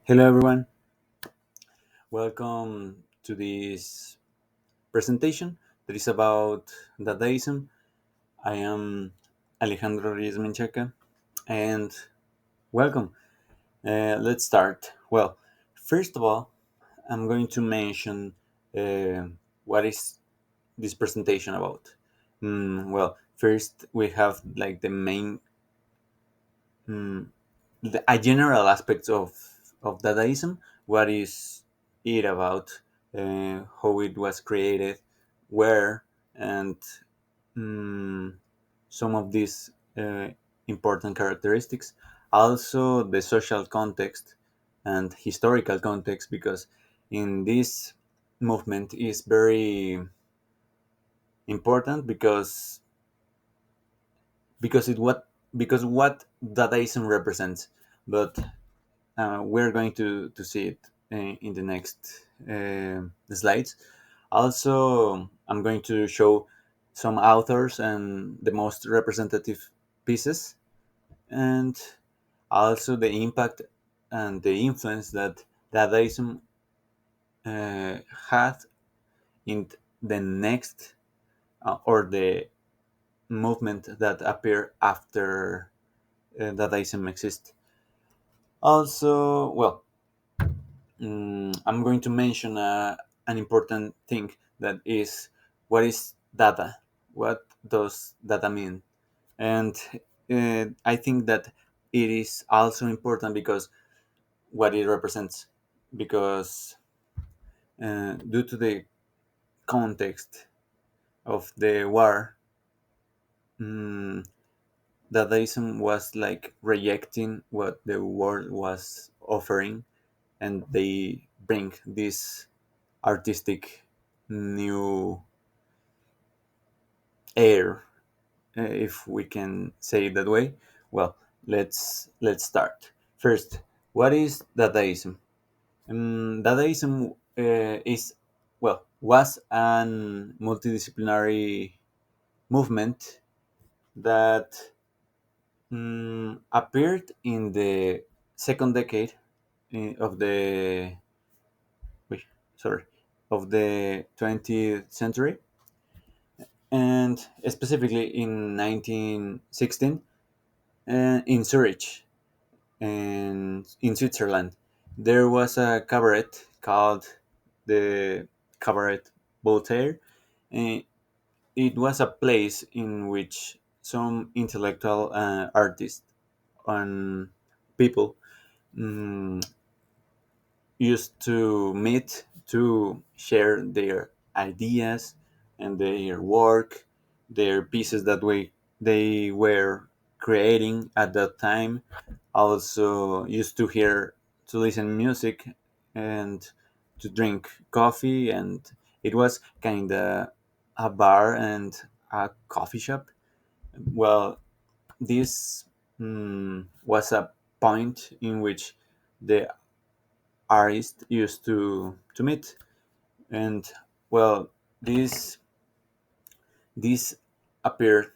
Hello, everyone. Welcome to this presentation that is about Dadaism. I am Alejandro Reyes Menchaca, and welcome. Let's start. Well, first of all, I'm going to mention uh, what is this presentation about. First we have like the main, mm, a general aspects of Dadaism. What is it about? How it was created, where, and mm, some of these important characteristics. Also, the social context and historical context, because in this movement is very important because what Dadaism represents. But we're going to see it in the next slides. Also, I'm going to show some authors and the most representative pieces, and also the impact and the influence that Dadaism uh, had in the next or the movement that appeared after Dadaism exists. Also, I'm going to mention an important thing that is what is data? What does data mean? And I think that it is also important because what it represents, because due to the context of the war, um, Dadaism was like rejecting what the world was offering, and they bring this artistic new air, if we can say it that way. Well, let's start. First, what is Dadaism? Dadaism is was an multidisciplinary movement that appeared in the second decade of the wait, sorry, of the 20th century, and specifically in 1916 in Zurich and in Switzerland. There was a cabaret called the Cabaret Voltaire. And it was a place in which some intellectual artists and people mm, used to meet to share their ideas and their work, their pieces that they were creating at that time. Also used to hear to listen music and to drink coffee, and it was kind of a bar and a coffee shop. Well, this was a point in which the artists used to meet. And well, this this appeared,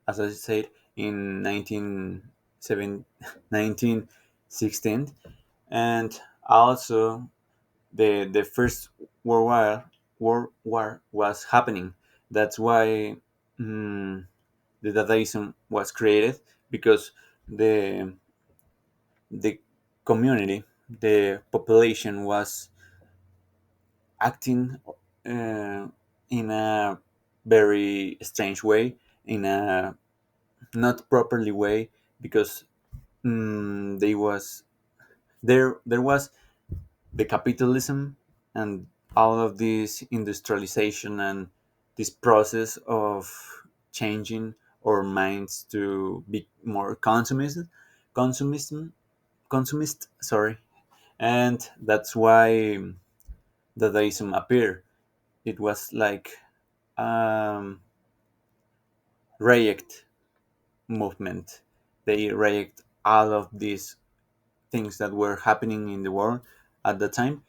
as I said, in 1916, and also the first world war was happening. That's why the Dadaism was created, because the the community, the population was acting in a very strange way, in a not properly way, because they was there was the capitalism and all of this industrialization and this process of changing our minds to be more consumism consumist, sorry. And that's why Dadaism appeared. It was like um reject movement. They reject all of these things that were happening in the world at the time.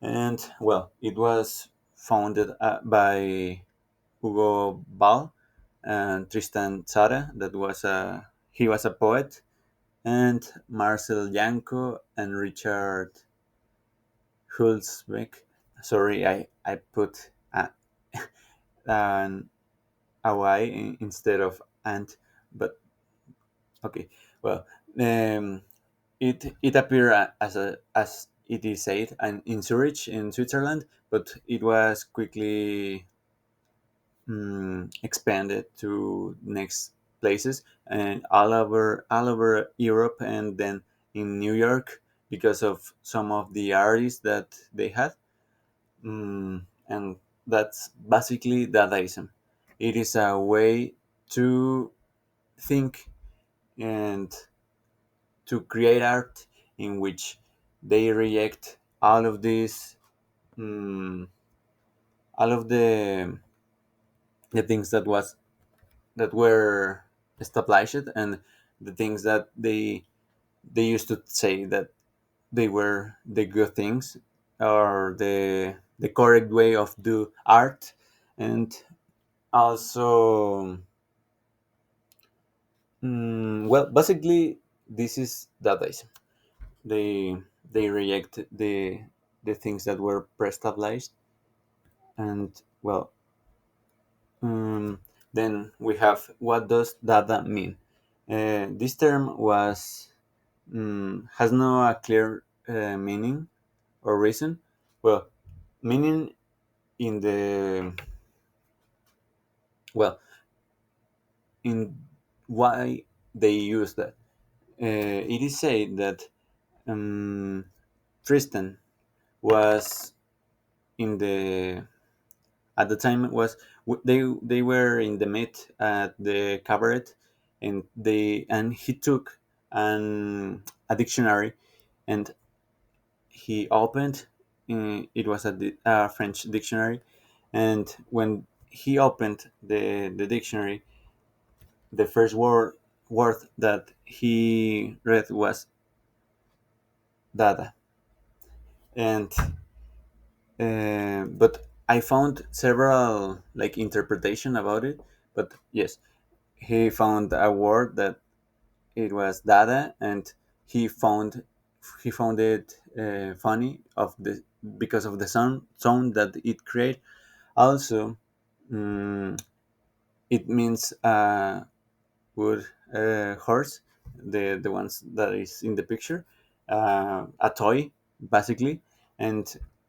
And well, it was founded by Hugo Ball and Tristan Tzara. That was a He was a poet, and Marcel Janko and Richard. Hulsbeck. Sorry, I put an a y instead of ant, but okay. Well, um, it appeared as it is said and in Zurich in Switzerland, but it was quickly expanded to next places and all over Europe and then in New York because of some of the artists that they had. And that's basically Dadaism. It is a way to think and to create art in which they reject all of these, um, all of the things that were established and the things that they used to say that they were the good things or the correct way of do art. And also, well, basically this is Dadaism. They reject the things that were pre-established. And well, um, then we have, what does Dada mean? This term was has no clear meaning or reason. Well, meaning in the well in why they use that. It is said that um, Tristan was in the at the time was they were in the meet at the cabaret, and he took a dictionary, and he opened, it was a French dictionary, and when he opened the dictionary, the first word that he read was Dada. And but I found several like interpretation about it. But yes, he found a word that it was Dada, and he found he found it funny of the because of the sound that it create. Also, mm, it means wood horse, the ones that is in the picture, a toy basically. And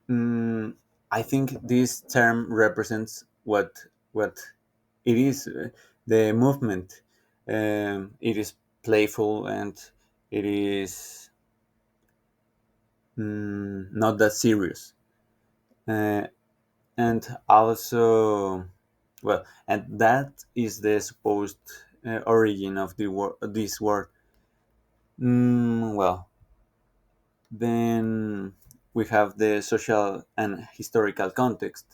mm, I think this term represents what it is, the movement. It is playful, and it is not that serious. Uh, and also, well, and that is the supposed origin of this word. Well, then we have the social and historical context.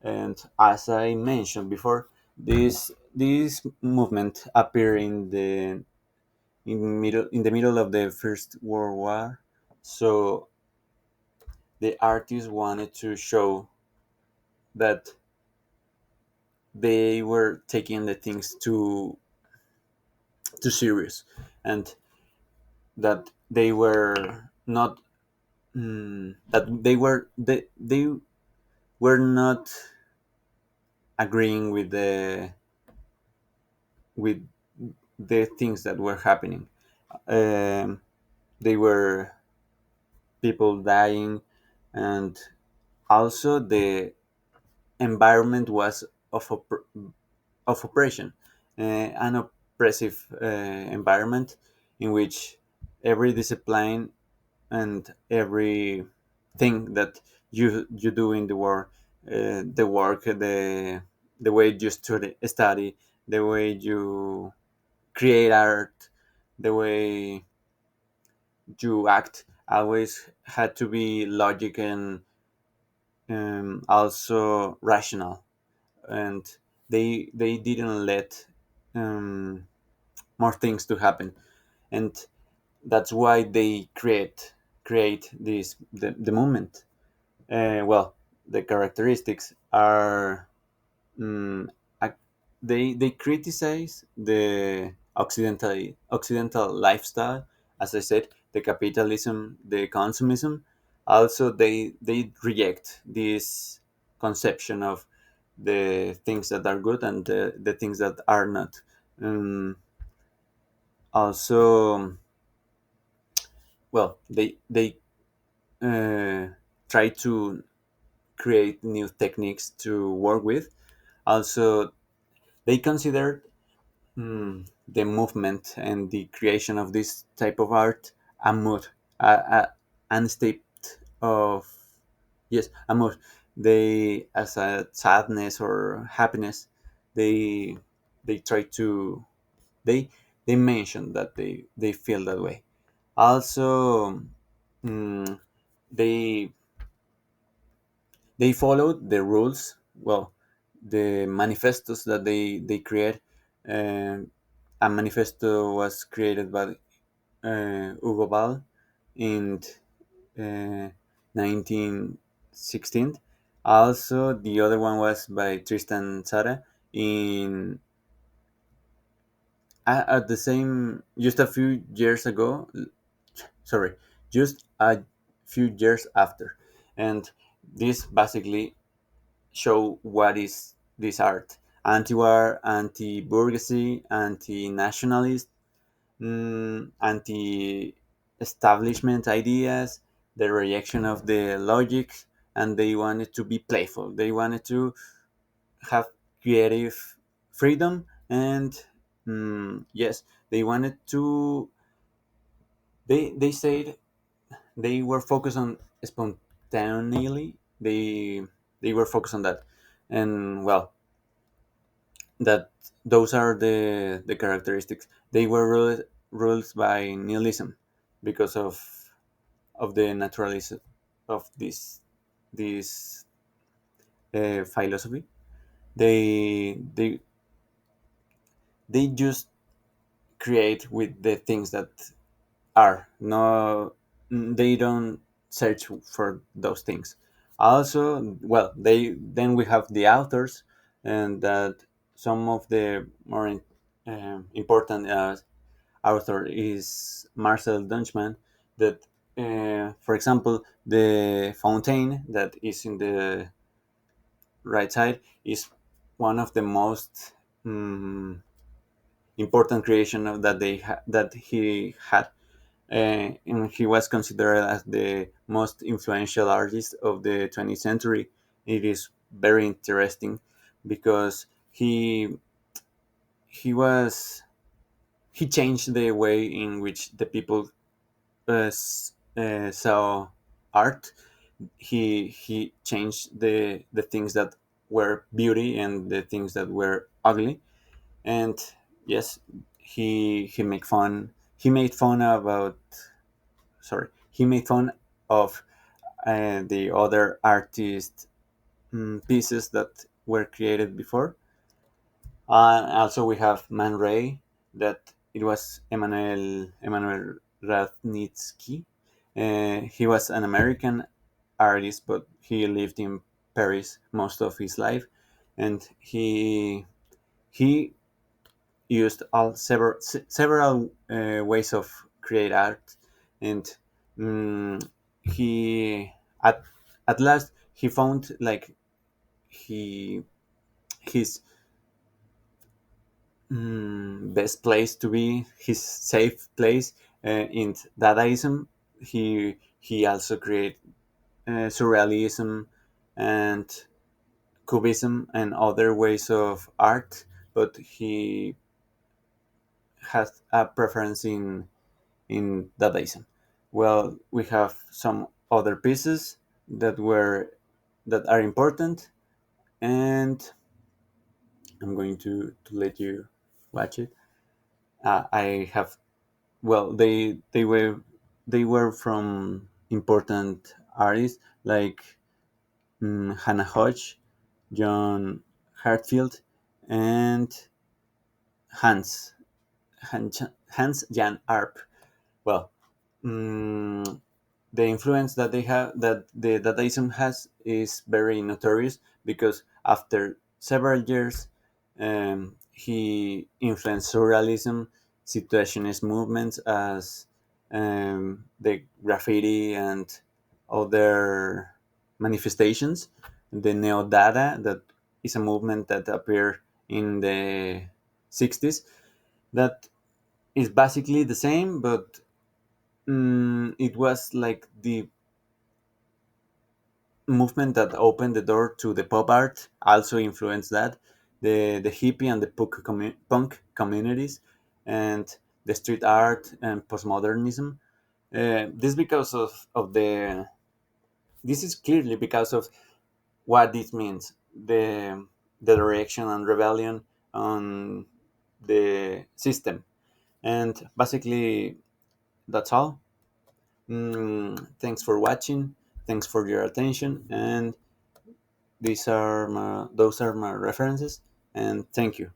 And as I mentioned before, this movement appeared in the middle of the First World War. So the artists wanted to show that they were taking the things too serious, and that they were not that they were not agreeing with the things that were happening. Um, they were people dying, and also the environment was of of oppression, an oppressive environment in which every discipline and every thing that you do in the work, the work, the way you study, the way you create art, the way you act, always had to be logic and also rational. And they didn't let um, more things to happen. And that's why they create the movement. Well, the characteristics are um, ac- they criticize the occidental lifestyle, as I said, the capitalism, the consumism, Also, they reject this conception of the things that are good and the things that are not. Also, well, they uh, try to create new techniques to work with. Also, they consider the movement and the creation of this type of art a mood, a state of, yes, a mood. They, as a sadness or happiness, they they try to, they they mention that they feel that way. Also, mm, they they followed the rules, well, the manifestos that they create. um, a manifesto was created by Hugo Ball in 1916. Also, the other one was by Tristan Tzara in at the same, just a few years ago. Sorry, just a few years after. And this basically show what is this art: anti-war, anti-bourgeoisie, anti-nationalist, anti-establishment ideas, the rejection of the logic, and they wanted to be playful. They wanted to have creative freedom, and yes, they wanted to. They said they were focused on spontaneity. They were focused on that, and well, that those are the characteristics. They were ruled by nihilism because of the naturalism of this philosophy. They just create with the things that are no, they don't search for those things. Also, well, they then we have the authors, and that some of the more important author is Marcel Dunchman. That, for example, the fountain that is in the right side is one of the most important creation of that that he had, and he was considered as the most influential artist of the 20th century. It is very interesting because he was he changed the way in which the people saw art. He changed the things that were beauty and the things that were ugly. And yes, he made fun about, sorry, he made fun of the other artist pieces that were created before. Also, we have Man Ray, that it was Emmanuel Radnitsky. He was an American artist, but he lived in Paris most of his life, and he used several ways of create art, and he at at last he found like he his best place to be, his safe place in Dadaism. He also created surrealism and cubism and other ways of art, but he has a preference in Dadaism. Well, we have some other pieces that are important, and I'm going to let you watch it. I have, well, they were from important artists like Hannah Hodge, John Hartfield, and Hans Hans Jan Arp. Well, mm, the influence that they have, that the Dadaism has, is very notorious because after several years, he influenced surrealism, situationist movements as the graffiti and other manifestations. The Neo Dada, that is a movement that appeared in the 60s, that is basically the same, but it was like the movement that opened the door to the pop art, also influenced that. The hippie and the punk communities, and the street art and postmodernism. This because of the this is clearly because of what this means, the direction and rebellion on the system. And basically, that's all. Thanks for watching. Thanks for your attention. And those are my references. And thank you.